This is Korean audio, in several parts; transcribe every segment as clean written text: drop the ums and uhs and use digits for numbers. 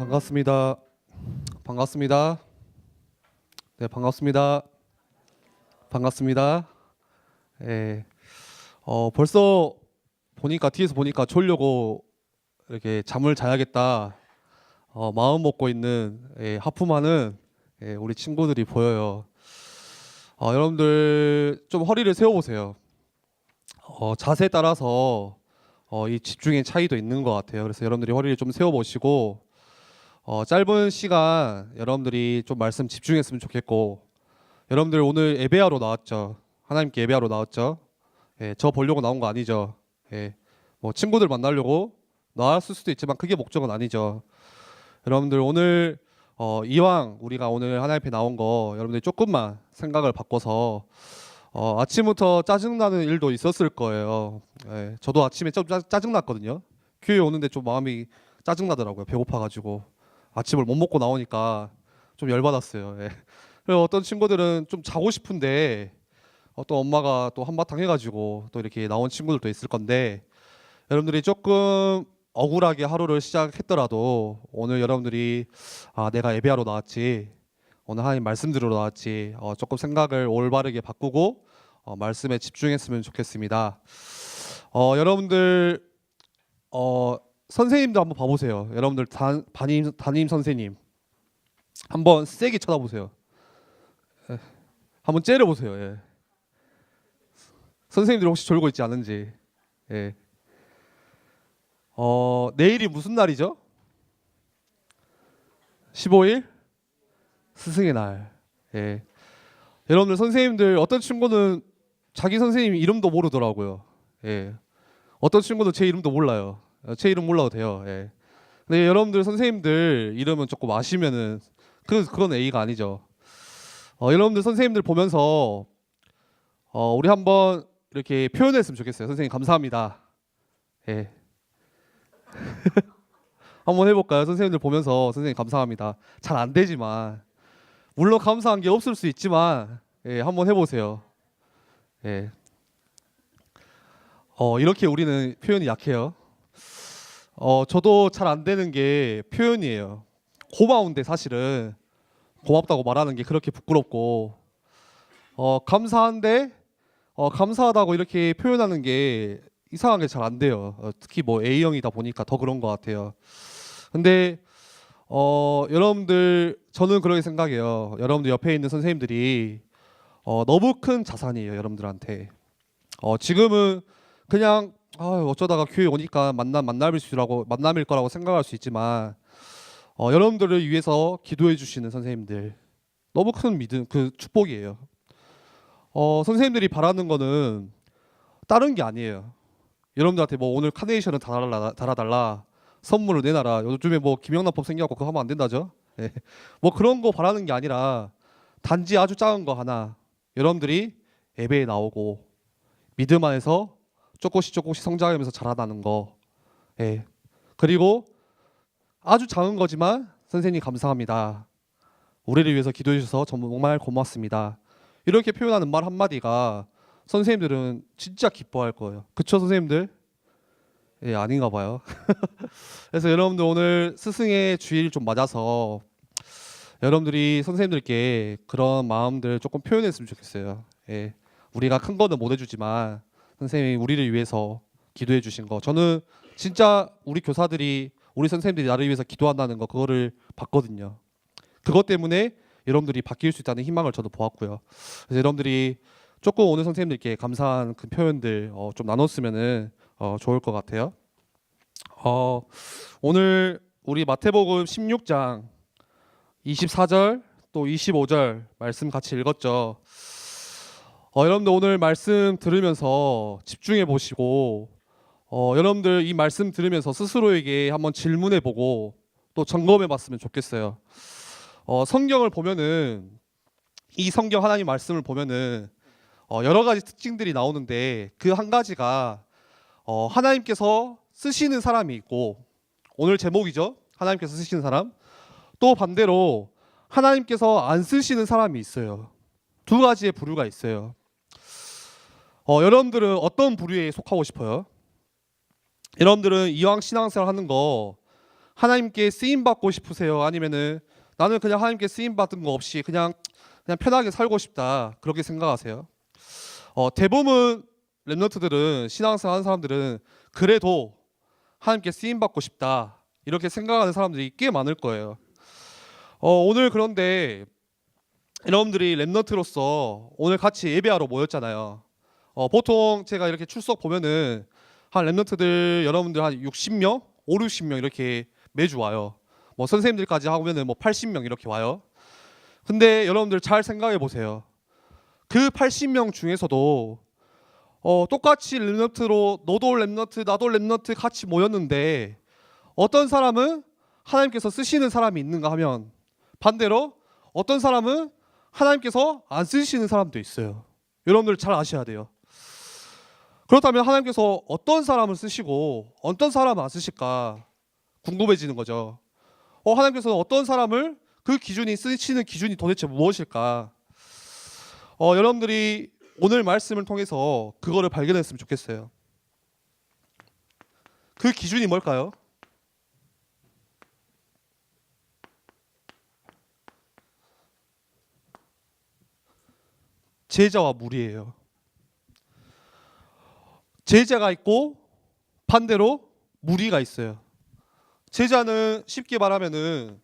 반갑습니다. 반갑습니다. 네, 반갑습니다. 반갑습니다. 예. 벌써 보니까 뒤에서 보니까 졸려고 이렇게 잠을 자야겠다 마음 먹고 있는 하품하는 우리 친구들이 보여요. 여러분들 좀 허리를 세워보세요. 자세에 따라서 이 집중의 차이도 있는 것 같아요. 그래서 여러분들이 허리를 좀 세워보시고 짧은 시간 여러분들이 좀 말씀 집중했으면 좋겠고, 여러분들 오늘 예배하러 나왔죠. 하나님께 예배하러 나왔죠. 저 보려고 나온 거 아니죠. 뭐 친구들 만나려고 나왔을 수도 있지만 그게 목적은 아니죠. 여러분들 오늘 이왕 우리가 오늘 하나님 앞에 나온 거 여러분들이 조금만 생각을 바꿔서 아침부터 짜증나는 일도 있었을 거예요. 저도 아침에 좀 짜증났거든요. 교회 오는데 좀 마음이 짜증나더라고요. 배고파가지고 아침을 못 먹고 나오니까 좀 열받았어요. 그리고 어떤 친구들은 좀 자고 싶은데 또 엄마가 또 한바탕 해가지고 또 이렇게 나온 친구들도 있을 건데, 여러분들이 조금 억울하게 하루를 시작했더라도 오늘 여러분들이 내가 예배하러 나왔지, 오늘 하나님 말씀 들으러 나왔지, 조금 생각을 올바르게 바꾸고 말씀에 집중했으면 좋겠습니다. 여러분들 선생님도 한번 봐보세요. 여러분들 담임 선생님 한번 세게 쳐다보세요. 한번 째려보세요. 선생님들 혹시 졸고 있지 않은지. 내일이 무슨 날이죠? 15일? 스승의 날. 여러분들 선생님들 어떤 친구는 자기 선생님 이름도 모르더라고요. 어떤 친구도 제 이름도 몰라요. 제 이름 몰라도 돼요. 근데 여러분들 선생님들 이름은 조금 아시면은 그건 A가 아니죠. 여러분들 선생님들 보면서 우리 한번 이렇게 표현했으면 좋겠어요. 선생님 감사합니다. 한번 해볼까요? 선생님들 보면서 선생님 감사합니다. 잘 안 되지만, 물론 감사한 게 없을 수 있지만 한번 해보세요. 이렇게 우리는 표현이 약해요. 저도 잘 안 되는 게 표현이에요. 고마운데 사실은 고맙다고 말하는 게 그렇게 부끄럽고, 감사한데 감사하다고 이렇게 표현하는 게 이상하게 잘 안 돼요. 특히 뭐 A형이다 보니까 더 그런 것 같아요. 근데 여러분들, 저는 그렇게 생각해요. 여러분들 옆에 있는 선생님들이 너무 큰 자산이에요. 여러분들한테 지금은 그냥 어쩌다가 교회 오니까 만남일 거라고 생각할 수 있지만, 여러분들을 위해서 기도해 주시는 선생님들 너무 큰 믿음, 그 축복이에요. 선생님들이 바라는 거는 다른 게 아니에요. 여러분들한테 뭐 오늘 카네이션을 달아달라, 선물을 내놔라. 요즘에 뭐 김영란법 생겨갖고 그거 하면 안 된다죠. 뭐 그런 거 바라는 게 아니라 단지 아주 작은 거 하나, 여러분들이 예배에 나오고 믿음 안에서 조금씩 성장하면서 자라나는 거. 그리고 아주 작은 거지만 선생님 감사합니다, 우리를 위해서 기도해 주셔서 정말 고맙습니다, 이렇게 표현하는 말 한마디가 선생님들은 진짜 기뻐할 거예요. 그쵸 선생님들? 아닌가 봐요. 그래서 여러분들 오늘 스승의 주일 좀 맞아서 여러분들이 선생님들께 그런 마음들 조금 표현했으면 좋겠어요. 우리가 큰 거는 못 해주지만 선생님이 우리를 위해서 기도해 주신 거, 저는 진짜 우리 교사들이, 우리 선생님들이 나를 위해서 기도한다는 거, 그거를 봤거든요. 그것 때문에 여러분들이 바뀔 수 있다는 희망을 저도 보았고요. 그래서 여러분들이 조금 오늘 선생님들께 감사한 그 표현들 좀 나눴으면은 좋을 것 같아요. 오늘 우리 마태복음 16장 24절 또 25절 말씀 같이 읽었죠. 여러분들 오늘 말씀 들으면서 집중해 보시고, 여러분들 이 말씀 들으면서 스스로에게 한번 질문해 보고 또 점검해 봤으면 좋겠어요. 성경을 보면은, 이 성경 하나님 말씀을 보면은 여러 가지 특징들이 나오는데, 그 한 가지가 하나님께서 쓰시는 사람이 있고, 오늘 제목이죠. 하나님께서 쓰시는 사람. 또 반대로 하나님께서 안 쓰시는 사람이 있어요. 두 가지의 부류가 있어요. 여러분들은 어떤 부류에 속하고 싶어요? 여러분들은 이왕 신앙생활 하는 거 하나님께 쓰임 받고 싶으세요? 아니면은 나는 그냥 하나님께 쓰임 받은 거 없이 그냥 편하게 살고 싶다 그렇게 생각하세요? 대부분 랩런트들은 신앙생활 하는 사람들은 그래도 하나님께 쓰임 받고 싶다 이렇게 생각하는 사람들이 꽤 많을 거예요. 오늘 그런데 여러분들이 랩런트로서 오늘 같이 예배하러 모였잖아요. 보통 제가 이렇게 출석 보면은 한 랩런트들 여러분들 한 60명, 5, 60명 이렇게 매주 와요. 뭐 선생님들까지 하면은 뭐 80명 이렇게 와요. 근데 여러분들 잘 생각해 보세요. 그 80명 중에서도 똑같이 랩런트로 너도 랩런트 나도 랩런트 같이 모였는데 어떤 사람은 하나님께서 쓰시는 사람이 있는가 하면 반대로 어떤 사람은 하나님께서 안 쓰시는 사람도 있어요. 여러분들 잘 아셔야 돼요. 그렇다면 하나님께서 어떤 사람을 쓰시고 어떤 사람을 안 쓰실까 궁금해지는 거죠. 하나님께서 어떤 사람을 그 기준이 쓰시는 기준이 도대체 무엇일까? 여러분들이 오늘 말씀을 통해서 그거를 발견했으면 좋겠어요. 그 기준이 뭘까요? 제자와 무리예요. 제자가 있고 반대로 무리가 있어요. 제자는 쉽게 말하면은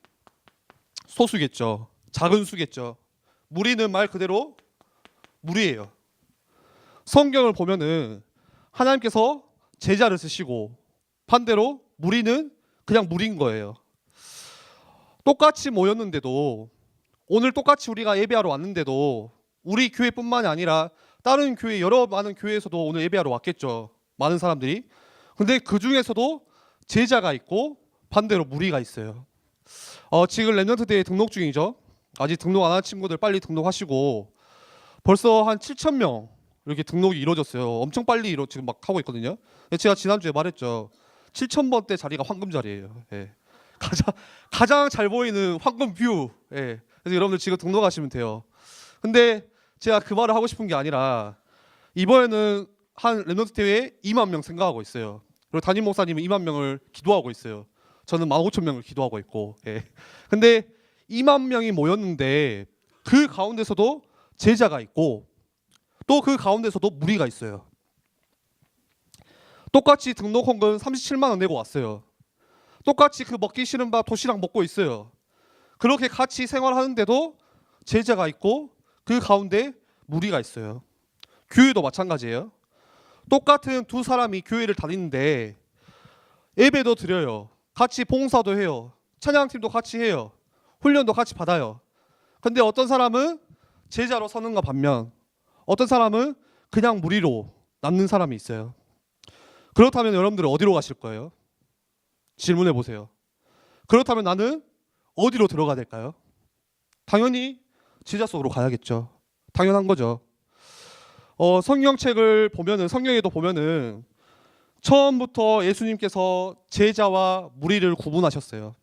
소수겠죠. 작은 수겠죠. 무리는 말 그대로 무리예요. 성경을 보면은 하나님께서 제자를 쓰시고 반대로 무리는 그냥 무리인 거예요. 똑같이 모였는데도 오늘 똑같이 우리가 예배하러 왔는데도 우리 교회뿐만이 아니라 다른 교회 여러 많은 교회에서도 오늘 예배하러 왔겠죠. 많은 사람들이. 근데 그 중에서도 제자가 있고 반대로 무리가 있어요. 지금 랩런트 대회 등록 중이죠. 아직 등록 안 한 친구들 빨리 등록하시고 벌써 한 7,000명 이렇게 등록이 이루어졌어요. 엄청 빨리 지금 막 하고 있거든요. 제가 지난주에 말했죠. 7,000번대 자리가 황금 자리예요. 예. 가장 잘 보이는 황금 뷰. 예. 그래서 여러분들 지금 등록하시면 돼요. 근데 제가 그 말을 하고 싶은 게 아니라 이번에는 한 랩런트 대회에 2만 명 생각하고 있어요. 그리고 담임 목사님은 2만 명을 기도하고 있어요. 저는 15,000명을 기도하고 있고. 예. 근데 2만 명이 모였는데 그 가운데서도 제자가 있고 또 그 가운데서도 무리가 있어요. 똑같이 등록헌금 37만 원 내고 왔어요. 똑같이 그 먹기 싫은 밥 도시락 먹고 있어요. 그렇게 같이 생활하는데도 제자가 있고 그 가운데 무리가 있어요. 교회도 마찬가지예요. 똑같은 두 사람이 교회를 다니는데 예배도 드려요. 같이 봉사도 해요. 찬양팀도 같이 해요. 훈련도 같이 받아요. 근데 어떤 사람은 제자로 서는가 반면 어떤 사람은 그냥 무리로 남는 사람이 있어요. 그렇다면 여러분들은 어디로 가실 거예요? 질문해 보세요. 그렇다면 나는 어디로 들어가야 될까요? 당연히 제자 속으로 가야겠죠. 당연한 거죠. 성경책을 보면은 성경에도 보면은 처음부터 예수님께서 제자와 무리를 구분하셨어요.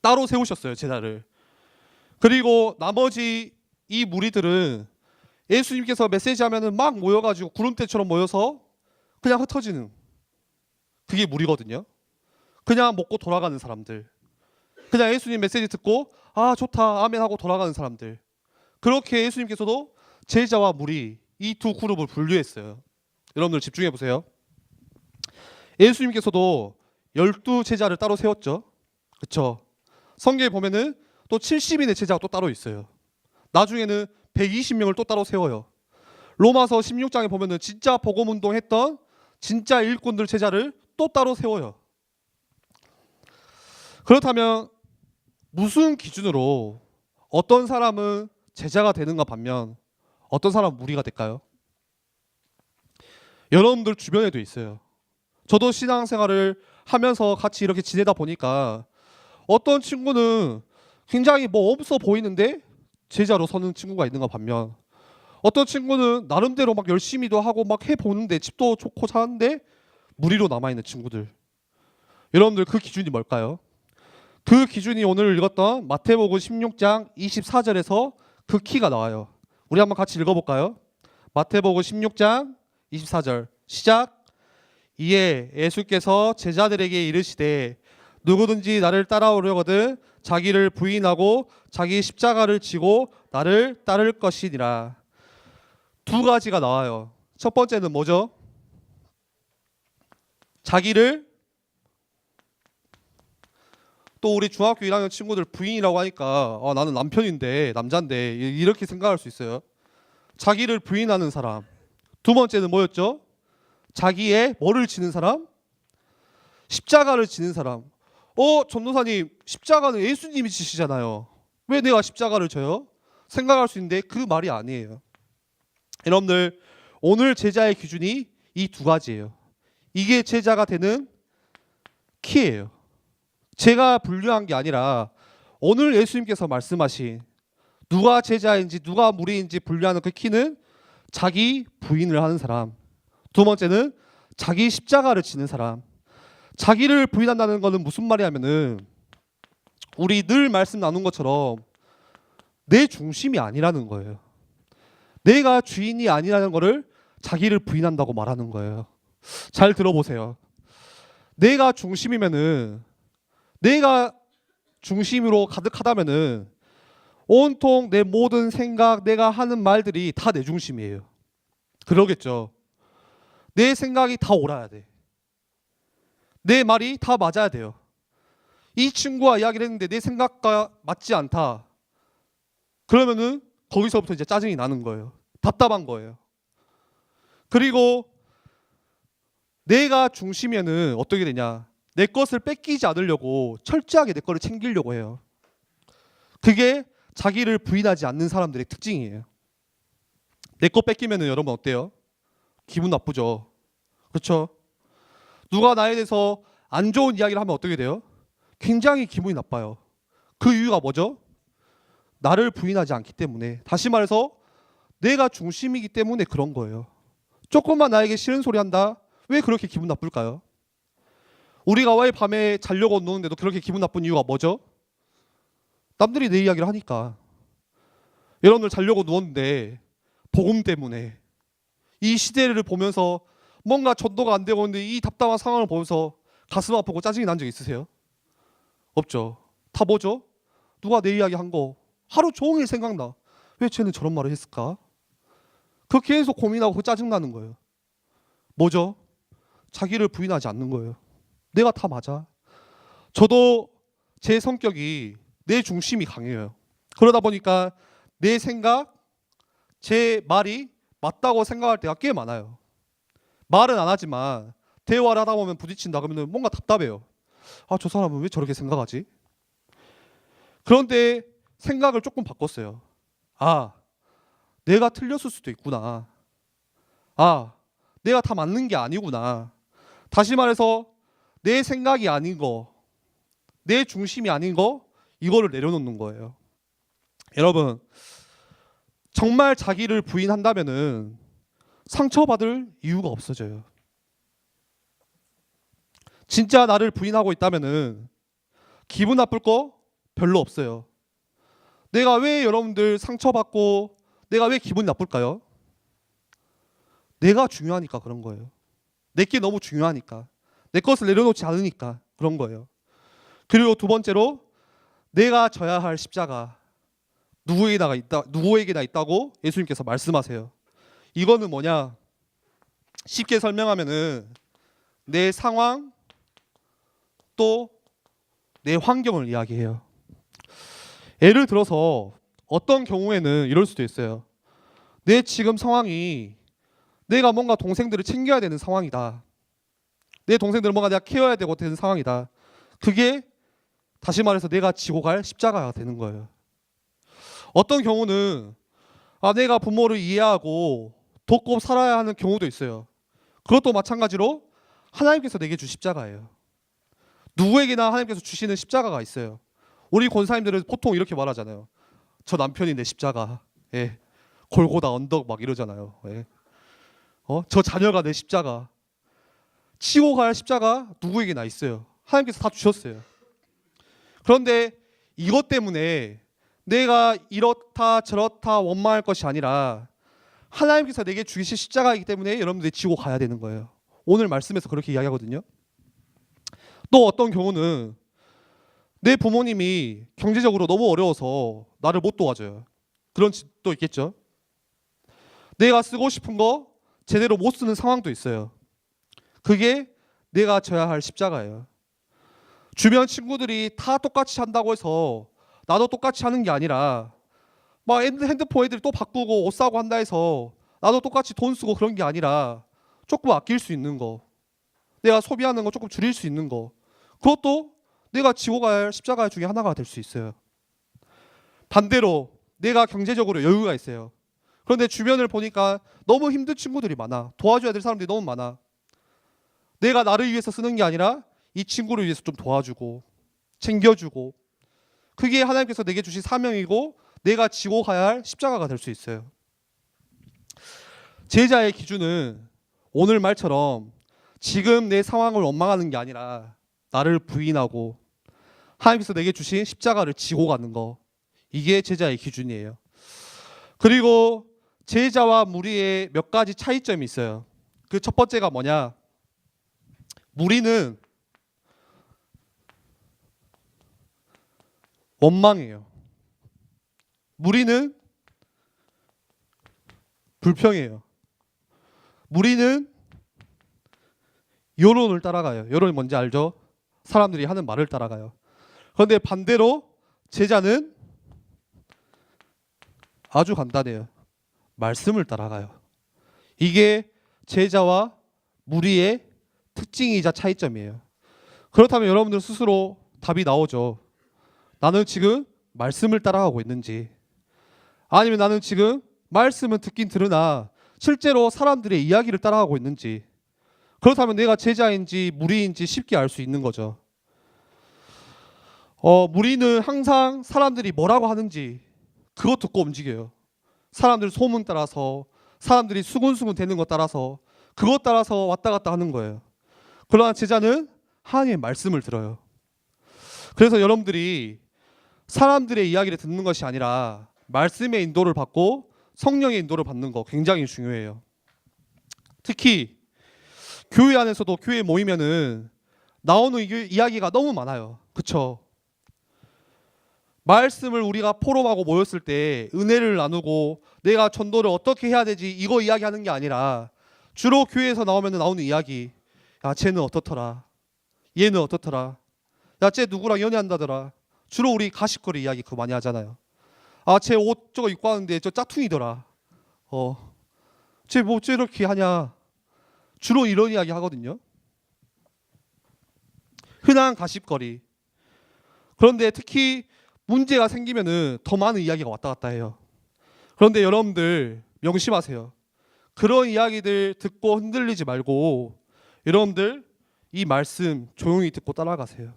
따로 세우셨어요, 제자를. 그리고 나머지 이 무리들은 예수님께서 메시지 하면은 막 모여가지고 구름대처럼 모여서 그냥 흩어지는 그게 무리거든요. 그냥 먹고 돌아가는 사람들. 그냥 예수님 메시지 듣고 아 좋다 아멘 하고 돌아가는 사람들. 그렇게 예수님께서도 제자와 무리 이 두 그룹을 분류했어요. 여러분들 집중해 보세요. 예수님께서도 12 제자를 따로 세웠죠. 그렇죠? 성경에 보면은 또 70인의 제자가 또 따로 있어요. 나중에는 120명을 또 따로 세워요. 로마서 16장에 보면은 진짜 복음 운동했던 진짜 일꾼들 제자를 또 따로 세워요. 그렇다면 무슨 기준으로 어떤 사람은 제자가 되는가 반면 어떤 사람은 무리가 될까요? 여러분들 주변에도 있어요. 저도 신앙생활을 하면서 같이 이렇게 지내다 보니까 어떤 친구는 굉장히 뭐 없어 보이는데 제자로 서는 친구가 있는가 반면 어떤 친구는 나름대로 막 열심히도 하고 막 해보는데 집도 좋고 사는데 무리로 남아있는 친구들. 여러분들 그 기준이 뭘까요? 그 기준이 오늘 읽었던 마태복음 16장 24절에서 그 키가 나와요. 우리 한번 같이 읽어볼까요? 마태복음 16장 24절 시작. 이에 예수께서 제자들에게 이르시되 누구든지 나를 따라오려거든 자기를 부인하고 자기 십자가를 지고 나를 따를 것이니라. 두 가지가 나와요. 첫 번째는 뭐죠? 자기를, 또 우리 중학교 1학년 친구들 부인이라고 하니까 나는 남편인데 남잔데 이렇게 생각할 수 있어요. 자기를 부인하는 사람. 두 번째는 뭐였죠? 자기의 뭐를 지는 사람? 십자가를 지는 사람. 전도사님, 십자가는 예수님이 지시잖아요. 왜 내가 십자가를 져요? 생각할 수 있는데 그 말이 아니에요. 여러분들, 오늘 제자의 기준이 이 두 가지예요. 이게 제자가 되는 키예요. 제가 분류한 게 아니라 오늘 예수님께서 말씀하신 누가 제자인지 누가 무리인지 분류하는 그 키는 자기 부인을 하는 사람. 두 번째는 자기 십자가를 지는 사람. 자기를 부인한다는 것은 무슨 말이냐면은 우리 늘 말씀 나눈 것처럼 내 중심이 아니라는 거예요. 내가 주인이 아니라는 것을 자기를 부인한다고 말하는 거예요. 잘 들어보세요. 내가 중심이면은, 내가 중심으로 가득하다면은 온통 내 모든 생각, 내가 하는 말들이 다 내 중심이에요. 그러겠죠. 내 생각이 다 옳아야 돼. 내 말이 다 맞아야 돼요. 이 친구와 이야기를 했는데 내 생각과 맞지 않다. 그러면은 거기서부터 이제 짜증이 나는 거예요. 답답한 거예요. 그리고 내가 중심이면은 어떻게 되냐? 내 것을 뺏기지 않으려고 철저하게 내 거를 챙기려고 해요. 그게 자기를 부인하지 않는 사람들의 특징이에요. 내 거 뺏기면은 여러분 어때요? 기분 나쁘죠. 그렇죠? 누가 나에 대해서 안 좋은 이야기를 하면 어떻게 돼요? 굉장히 기분이 나빠요. 그 이유가 뭐죠? 나를 부인하지 않기 때문에. 다시 말해서 내가 중심이기 때문에 그런 거예요. 조금만 나에게 싫은 소리 한다? 왜 그렇게 기분 나쁠까요? 우리가 왜 밤에 자려고 누우는데도 그렇게 기분 나쁜 이유가 뭐죠? 남들이 내 이야기를 하니까. 여러분들 자려고 누웠는데 복음 때문에 이 시대를 보면서 뭔가 전도가 안 되고 있는데 이 답답한 상황을 보면서 가슴 아프고 짜증이 난 적 있으세요? 없죠. 다 뭐죠? 누가 내 이야기 한 거 하루 종일 생각나. 왜 쟤는 저런 말을 했을까? 그렇게 계속 고민하고 짜증나는 거예요. 뭐죠? 자기를 부인하지 않는 거예요. 내가 다 맞아. 저도 제 성격이 내 중심이 강해요. 그러다 보니까 내 생각, 제 말이 맞다고 생각할 때가 꽤 많아요. 말은 안 하지만 대화를 하다 보면 부딪힌다 그러면 뭔가 답답해요. 저 사람은 왜 저렇게 생각하지? 그런데 생각을 조금 바꿨어요. 내가 틀렸을 수도 있구나. 내가 다 맞는 게 아니구나. 다시 말해서 내 생각이 아닌 거, 내 중심이 아닌 거, 이거를 내려놓는 거예요. 여러분, 정말 자기를 부인한다면은 상처받을 이유가 없어져요. 진짜 나를 부인하고 있다면은 기분 나쁠 거 별로 없어요. 내가 왜 여러분들 상처받고 내가 왜 기분이 나쁠까요? 내가 중요하니까 그런 거예요. 내게 너무 중요하니까. 내 것을 내려놓지 않으니까 그런 거예요. 그리고 두 번째로 내가 져야 할 십자가 누구에게나 있다고 예수님께서 말씀하세요. 이거는 뭐냐? 쉽게 설명하면은 내 상황 또 내 환경을 이야기해요. 예를 들어서 어떤 경우에는 이럴 수도 있어요. 내 지금 상황이 내가 뭔가 동생들을 챙겨야 되는 상황이다. 내 동생들을 뭔가 내가 케어해야 되고 되는 상황이다. 그게 다시 말해서 내가 지고 갈 십자가가 되는 거예요. 어떤 경우는 내가 부모를 이해하고 돕고 살아야 하는 경우도 있어요. 그것도 마찬가지로 하나님께서 내게 준 십자가예요. 누구에게나 하나님께서 주시는 십자가가 있어요. 우리 권사님들은 보통 이렇게 말하잖아요. 저 남편이 내 십자가. 예. 골고다 언덕 막 이러잖아요. 예. 저 자녀가 내 십자가. 치고 갈 십자가 누구에게나 있어요. 하나님께서 다 주셨어요. 그런데 이것 때문에 내가 이렇다 저렇다 원망할 것이 아니라 하나님께서 내게 주신 십자가이기 때문에 여러분들이 지고 가야 되는 거예요. 오늘 말씀에서 그렇게 이야기하거든요. 또 어떤 경우는 내 부모님이 경제적으로 너무 어려워서 나를 못 도와줘요. 그런 집도 있겠죠. 내가 쓰고 싶은 거 제대로 못 쓰는 상황도 있어요. 그게 내가 져야 할 십자가예요. 주변 친구들이 다 똑같이 한다고 해서 나도 똑같이 하는 게 아니라, 막 핸드폰 애들이 또 바꾸고 옷 사고 한다 해서 나도 똑같이 돈 쓰고 그런 게 아니라, 조금 아낄 수 있는 거, 내가 소비하는 거 조금 줄일 수 있는 거, 그것도 내가 지고 갈 십자가 중에 하나가 될 수 있어요. 반대로 내가 경제적으로 여유가 있어요. 그런데 주변을 보니까 너무 힘든 친구들이 많아. 도와줘야 될 사람들이 너무 많아. 내가 나를 위해서 쓰는 게 아니라 이 친구를 위해서 좀 도와주고 챙겨주고, 그게 하나님께서 내게 주신 사명이고 내가 지고 가야 할 십자가가 될 수 있어요. 제자의 기준은 오늘 말처럼 지금 내 상황을 원망하는 게 아니라 나를 부인하고 하나님께서 내게 주신 십자가를 지고 가는 거, 이게 제자의 기준이에요. 그리고 제자와 무리의 몇 가지 차이점이 있어요. 그 첫 번째가 뭐냐? 무리는 원망해요. 무리는 불평해요. 무리는 여론을 따라가요. 여론이 뭔지 알죠? 사람들이 하는 말을 따라가요. 그런데 반대로 제자는 아주 간단해요. 말씀을 따라가요. 이게 제자와 무리의 특징이자 차이점이에요. 그렇다면 여러분들 스스로 답이 나오죠. 나는 지금 말씀을 따라가고 있는지, 아니면 나는 지금 말씀은 듣긴 들으나 실제로 사람들의 이야기를 따라가고 있는지. 그렇다면 내가 제자인지 무리인지 쉽게 알 수 있는 거죠. 무리는 항상 사람들이 뭐라고 하는지 그거 듣고 움직여요. 사람들 소문 따라서, 사람들이 수군수군 되는 것 따라서, 그것 따라서 왔다 갔다 하는 거예요. 그러나 제자는 하나님의 말씀을 들어요. 그래서 여러분들이 사람들의 이야기를 듣는 것이 아니라 말씀의 인도를 받고 성령의 인도를 받는 거 굉장히 중요해요. 특히 교회 안에서도, 교회 모이면은 나오는 이야기가 너무 많아요. 그쵸? 말씀을 우리가 포럼하고 모였을 때 은혜를 나누고 내가 전도를 어떻게 해야 되지 이거 이야기하는 게 아니라, 주로 교회에서 나오는 이야기, 야 쟤는 어떻더라, 얘는 어떻더라, 야 쟤 누구랑 연애한다더라. 주로 우리 가십거리 이야기 그거 많이 하잖아요. 아 쟤 옷 저거 입고 왔는데 저 짝퉁이더라. 쟤 뭐 저렇게 하냐. 주로 이런 이야기 하거든요. 흔한 가십거리. 그런데 특히 문제가 생기면은 더 많은 이야기가 왔다 갔다 해요. 그런데 여러분들 명심하세요. 그런 이야기들 듣고 흔들리지 말고 여러분들 이 말씀 조용히 듣고 따라가세요.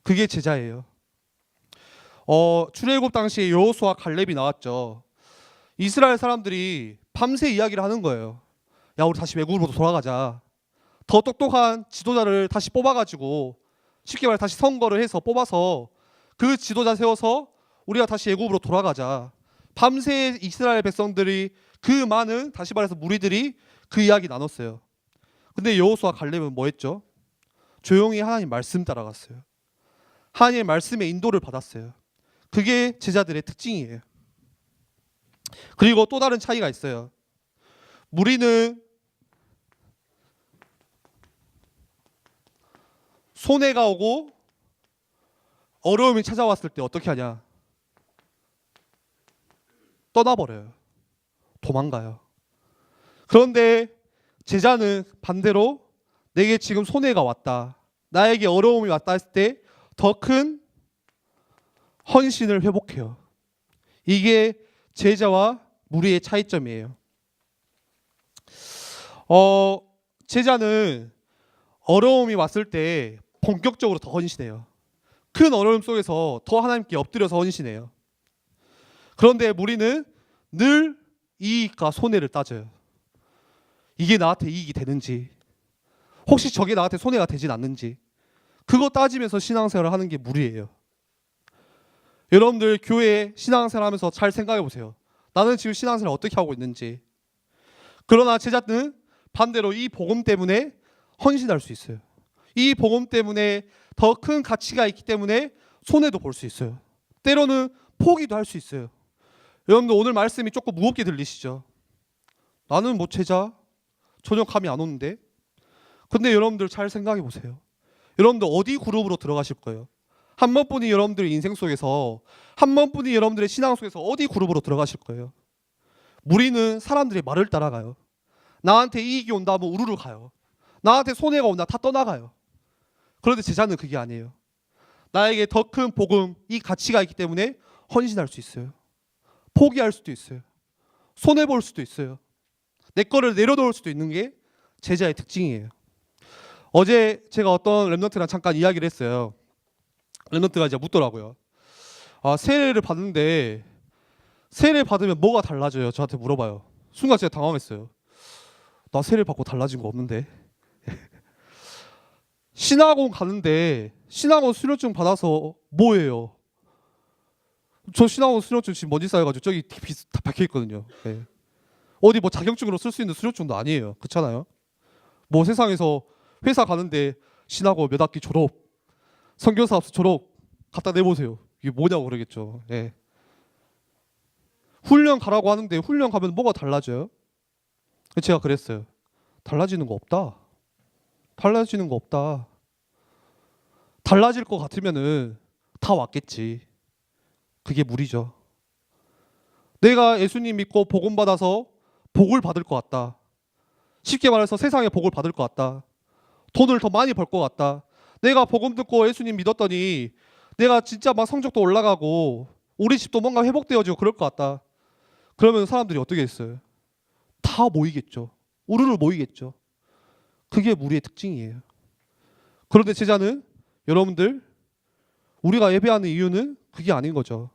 그게 제자예요. 출애굽 당시에 여호수아 갈렙이 나왔죠. 이스라엘 사람들이 밤새 이야기를 하는 거예요. 야 우리 다시 외국으로 돌아가자. 더 똑똑한 지도자를 다시 뽑아가지고, 쉽게 말해 다시 선거를 해서 뽑아서 그 지도자 세워서 우리가 다시 애굽으로 돌아가자. 밤새 이스라엘 백성들이, 그 많은, 다시 말해서 무리들이 그 이야기 나눴어요. 근데 여호수아 갈렙은 뭐 했죠? 조용히 하나님 말씀 따라갔어요. 하나님의 말씀의 인도를 받았어요. 그게 제자들의 특징이에요. 그리고 또 다른 차이가 있어요. 무리는 손해가 오고 어려움이 찾아왔을 때 어떻게 하냐? 떠나버려요. 도망가요. 그런데 제자는 반대로 내게 지금 손해가 왔다, 나에게 어려움이 왔다 했을 때 더 큰 헌신을 회복해요. 이게 제자와 무리의 차이점이에요. 제자는 어려움이 왔을 때 본격적으로 더 헌신해요. 큰 어려움 속에서 더 하나님께 엎드려서 헌신해요. 그런데 무리는 늘 이익과 손해를 따져요. 이게 나한테 이익이 되는지, 혹시 저게 나한테 손해가 되진 않는지, 그거 따지면서 신앙생활을 하는 게 무리예요. 여러분들 교회 신앙생활 하면서 잘 생각해 보세요. 나는 지금 신앙생활 어떻게 하고 있는지. 그러나 제자들은 반대로 이 복음 때문에 헌신할 수 있어요. 이 복음 때문에 더 큰 가치가 있기 때문에 손해도 볼 수 있어요. 때로는 포기도 할 수 있어요. 여러분들 오늘 말씀이 조금 무겁게 들리시죠? 나는 뭐 제자 전혀 감이 안 오는데. 근데 여러분들 잘 생각해 보세요. 여러분들 어디 그룹으로 들어가실 거예요? 한 번뿐이 여러분들의 인생 속에서, 한 번뿐이 여러분들의 신앙 속에서 어디 그룹으로 들어가실 거예요? 무리는 사람들의 말을 따라가요. 나한테 이익이 온다 하면 우르르 가요. 나한테 손해가 온다 다 떠나가요. 그런데 제자는 그게 아니에요. 나에게 더 큰 복음, 이 가치가 있기 때문에 헌신할 수 있어요. 포기할 수도 있어요. 손해볼 수도 있어요. 내 거를 내려놓을 수도 있는 게 제자의 특징이에요. 어제 제가 어떤 랩런트랑 잠깐 이야기를 했어요. 랩런트가 이제 묻더라고요. 세례를 받는데 세례 받으면 뭐가 달라져요? 저한테 물어봐요. 순간 제가 당황했어요. 나 세례 받고 달라진 거 없는데. 신학원 가는데 신학원 수료증 받아서 뭐예요? 저 신학원 수료증 지금 먼지 쌓여가지고 저기 다 박혀 있거든요. 네. 어디 뭐 자격증으로 쓸 수 있는 수료증도 아니에요. 그렇잖아요. 뭐 세상에서 회사 가는데 신학원 몇 학기 졸업, 선교사업소 졸업 갖다 내보세요. 이게 뭐냐고 그러겠죠. 네. 훈련 가라고 하는데 훈련 가면 뭐가 달라져요? 제가 그랬어요. 달라지는 거 없다. 달라지는 거 없다. 달라질 것 같으면은 다 왔겠지. 그게 무리죠. 내가 예수님 믿고 복음 받아서 복을 받을 것 같다. 쉽게 말해서 세상에 복을 받을 것 같다. 돈을 더 많이 벌 것 같다. 내가 복음 듣고 예수님 믿었더니 내가 진짜 막 성적도 올라가고 우리 집도 뭔가 회복되어지고 그럴 것 같다. 그러면 사람들이 어떻게 했어요? 다 모이겠죠. 우르르 모이겠죠. 그게 무리의 특징이에요. 그런데 제자는 여러분들 우리가 예배하는 이유는 그게 아닌 거죠.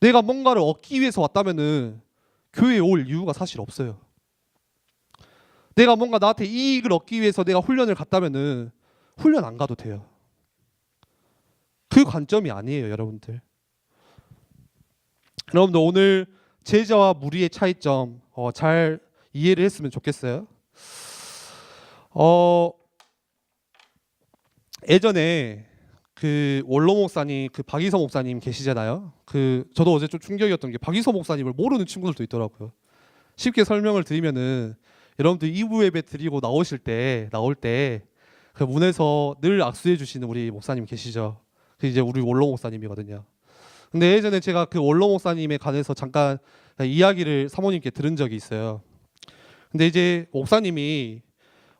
내가 뭔가를 얻기 위해서 왔다면은 교회에 올 이유가 사실 없어요. 내가 뭔가 나한테 이익을 얻기 위해서 내가 훈련을 갔다면은 훈련 안 가도 돼요. 그 관점이 아니에요, 여러분들. 여러분들 오늘 제자와 무리의 차이점 잘 이해를 했으면 좋겠어요. 예전에 그 원로 목사님, 그 박이서 목사님 계시잖아요. 저도 어제 좀 충격이었던 게 박이서 목사님을 모르는 친구들도 있더라고요. 쉽게 설명을 드리면은 여러분들 2부 예배 드리고 나올 때 그 문에서 늘 악수해 주시는 우리 목사님 계시죠. 그 이제 우리 원로 목사님이거든요. 근데 예전에 제가 그 원로 목사님에 관해서 잠깐 이야기를 사모님께 들은 적이 있어요. 근데 이제 목사님이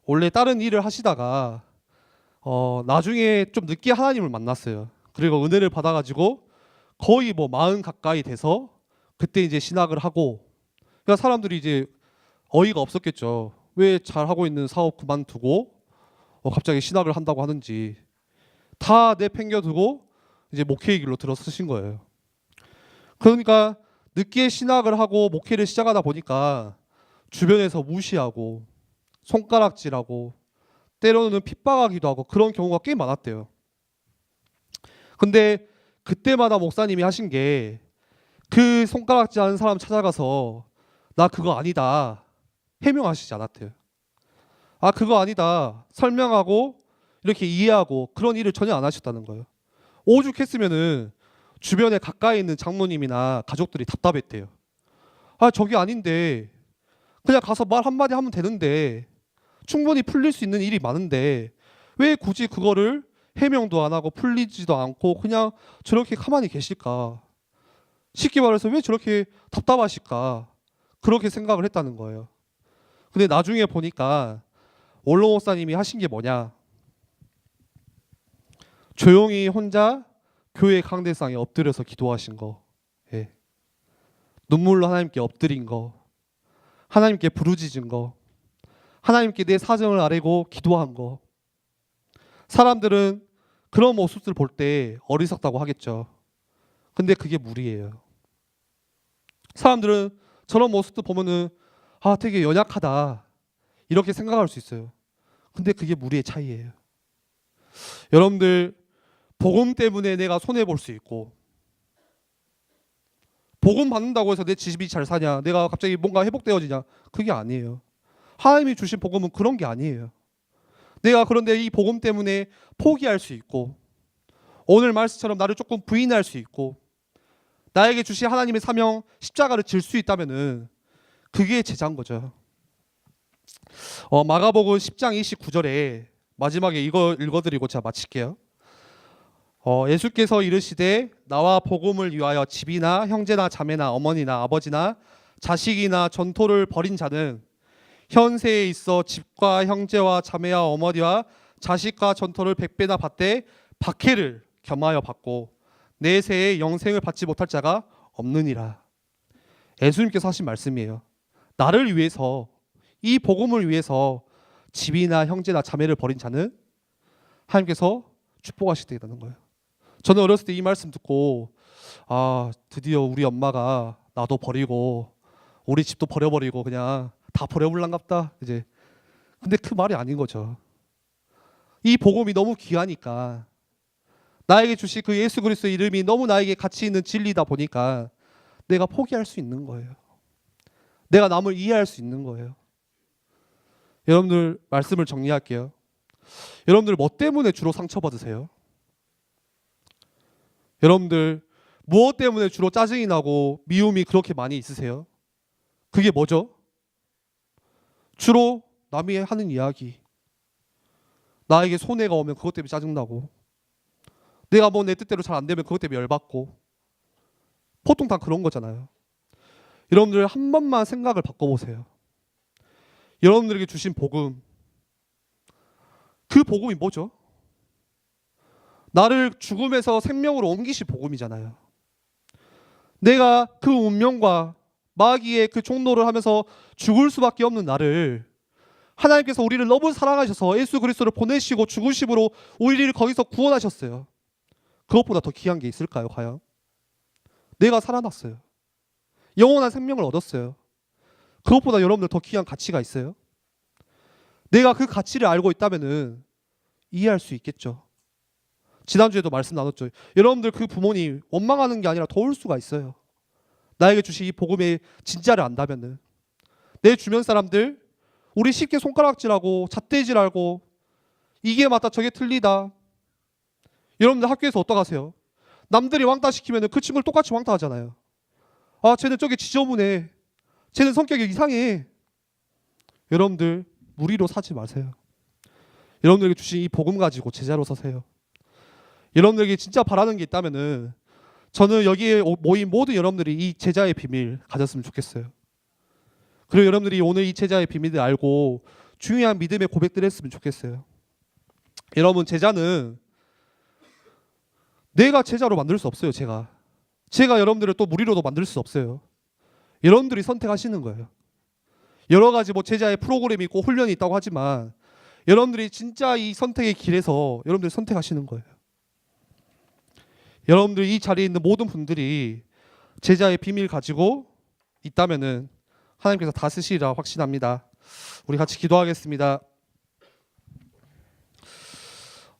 원래 다른 일을 하시다가 나중에 좀 늦게 하나님을 만났어요. 그리고 은혜를 받아가지고 거의 뭐 40 가까이 돼서 그때 이제 신학을 하고, 그러니까 사람들이 이제 어이가 없었겠죠. 왜 잘하고 있는 사업 그만두고 갑자기 신학을 한다고 하는지 다 내팽겨두고 이제 목회의 길로 들어서신 거예요. 그러니까 늦게 신학을 하고 목회를 시작하다 보니까 주변에서 무시하고 손가락질하고 때로는 핍박하기도 하고 그런 경우가 꽤 많았대요. 근데 그때마다 목사님이 하신 게 그 손가락질하는 사람 찾아가서 나 그거 아니다 해명하시지 않았대요. 그거 아니다 설명하고 이렇게 이해하고 그런 일을 전혀 안 하셨다는 거예요. 오죽했으면은 주변에 가까이 있는 장모님이나 가족들이 답답했대요. 저기 아닌데 그냥 가서 말 한마디 하면 되는데 충분히 풀릴 수 있는 일이 많은데 왜 굳이 그거를 해명도 안 하고 풀리지도 않고 그냥 저렇게 가만히 계실까? 쉽게 말해서 왜 저렇게 답답하실까? 그렇게 생각을 했다는 거예요. 근데 나중에 보니까 원로 목사님이 하신 게 뭐냐? 조용히 혼자 교회 강대상에 엎드려서 기도하신 거, 예. 눈물로 하나님께 엎드린 거, 하나님께 부르짖은 거, 하나님께 내 사정을 아뢰고 기도한 거. 사람들은 그런 모습들 볼 때 어리석다고 하겠죠. 근데 그게 무리예요. 사람들은 저런 모습도 보면은 되게 연약하다 이렇게 생각할 수 있어요. 근데 그게 무리의 차이예요. 여러분들 복음 때문에 내가 손해 볼 수 있고, 복음 받는다고 해서 내 집이 잘 사냐, 내가 갑자기 뭔가 회복되어지냐, 그게 아니에요. 하나님이 주신 복음은 그런 게 아니에요. 내가 그런데 이 복음 때문에 포기할 수 있고, 오늘 말씀처럼 나를 조금 부인할 수 있고, 나에게 주신 하나님의 사명 십자가를 질 수 있다면은 그게 제자인 거죠. 마가복음 10장 29절에 마지막에 이거 읽어드리고 제가 마칠게요. 예수께서 이르시되 나와 복음을 위하여 집이나 형제나 자매나 어머니나 아버지나 자식이나 전토를 벌인 자는 현세에 있어 집과 형제와 자매와 어머니와 자식과 전토를 100배나 받되 박해를 겸하여 받고 내세에 영생을 받지 못할 자가 없느니라. 예수님께서 하신 말씀이에요. 나를 위해서, 이 복음을 위해서 집이나 형제나 자매를 버린 자는 하나님께서 축복하시게 된다는 거예요. 저는 어렸을 때 이 말씀 듣고 드디어 우리 엄마가 나도 버리고 우리 집도 버려버리고 그냥 다 버려볼란갑다 이제. 근데 그 말이 아닌 거죠. 이 복음이 너무 귀하니까, 나에게 주신 그 예수 그리스도의 이름이 너무 나에게 가치 있는 진리다 보니까 내가 포기할 수 있는 거예요. 내가 남을 이해할 수 있는 거예요. 여러분들 말씀을 정리할게요. 여러분들 뭐 때문에 주로 상처받으세요? 여러분들 무엇 때문에 주로 짜증이 나고 미움이 그렇게 많이 있으세요? 그게 뭐죠? 주로 남이 하는 이야기, 나에게 손해가 오면 그것 때문에 짜증나고, 내가 뭐 내 뜻대로 잘 안 되면 그것 때문에 열받고, 보통 다 그런 거잖아요. 여러분들 한 번만 생각을 바꿔보세요. 여러분들에게 주신 복음, 그 복음이 뭐죠? 나를 죽음에서 생명으로 옮기신 복음이잖아요. 내가 그 운명과 마귀의 그 종노를 하면서 죽을 수밖에 없는 나를 하나님께서 우리를 너무 사랑하셔서 예수 그리스도를 보내시고 죽으심으로 우리를 거기서 구원하셨어요. 그것보다 더 귀한 게 있을까요, 과연? 내가 살아났어요. 영원한 생명을 얻었어요. 그것보다 여러분들 더 귀한 가치가 있어요? 내가 그 가치를 알고 있다면은 이해할 수 있겠죠. 지난주에도 말씀 나눴죠. 여러분들 그 부모님 원망하는 게 아니라 도울 수가 있어요. 나에게 주신 이 복음의 진짜를 안다면은. 내 주변 사람들 우리 쉽게 손가락질하고 잣대질하고 이게 맞다 저게 틀리다. 여러분들 학교에서 어떡하세요? 남들이 왕따 시키면 그 친구를 똑같이 왕따 하잖아요. 쟤는 저게 지저분해, 쟤는 성격이 이상해. 여러분들 무리로 사지 마세요. 여러분들에게 주신 이 복음 가지고 제자로 서세요. 여러분들에게 진짜 바라는 게 있다면은 저는 여기에 모인 모든 여러분들이 이 제자의 비밀 가졌으면 좋겠어요. 그리고 여러분들이 오늘 이 제자의 비밀을 알고 중요한 믿음의 고백들을 했으면 좋겠어요. 여러분, 제자는 내가 제자로 만들 수 없어요. 제가 여러분들을 또 무리로도 만들 수 없어요. 여러분들이 선택하시는 거예요. 여러 가지 뭐 제자의 프로그램이 있고 훈련이 있다고 하지만 여러분들이 진짜 이 선택의 길에서 여러분들이 선택하시는 거예요. 여러분들 이 자리에 있는 모든 분들이 제자의 비밀 가지고 있다면은 하나님께서 다 쓰시리라 확신합니다. 우리 같이 기도하겠습니다.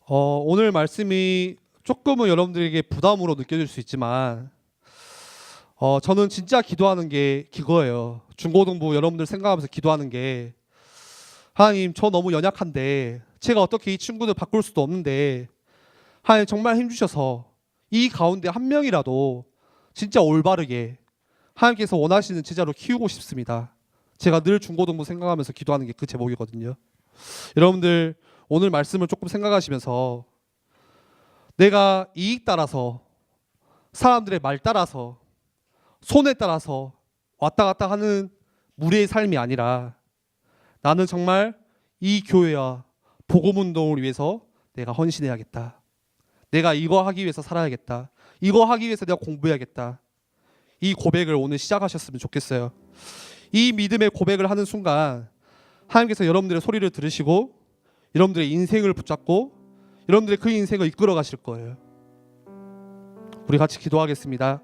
오늘 말씀이 조금은 여러분들에게 부담으로 느껴질 수 있지만 저는 진짜 기도하는 게 그거예요. 중고등부 여러분들 생각하면서 기도하는 게, 하나님 저 너무 연약한데 제가 어떻게 이 친구들 바꿀 수도 없는데 하나님 정말 힘주셔서 이 가운데 한 명이라도 진짜 올바르게 하나님께서 원하시는 제자로 키우고 싶습니다. 제가 늘 중고등부 생각하면서 기도하는 게 그 제목이거든요. 여러분들 오늘 말씀을 조금 생각하시면서 내가 이익 따라서, 사람들의 말 따라서, 손에 따라서 왔다 갔다 하는 무리의 삶이 아니라 나는 정말 이 교회와 복음운동을 위해서 내가 헌신해야겠다. 내가 이거 하기 위해서 살아야겠다. 이거 하기 위해서 내가 공부해야겠다. 이 고백을 오늘 시작하셨으면 좋겠어요. 이 믿음의 고백을 하는 순간 하나님께서 여러분들의 소리를 들으시고 여러분들의 인생을 붙잡고 여러분들의 그 인생을 이끌어 가실 거예요. 우리 같이 기도하겠습니다.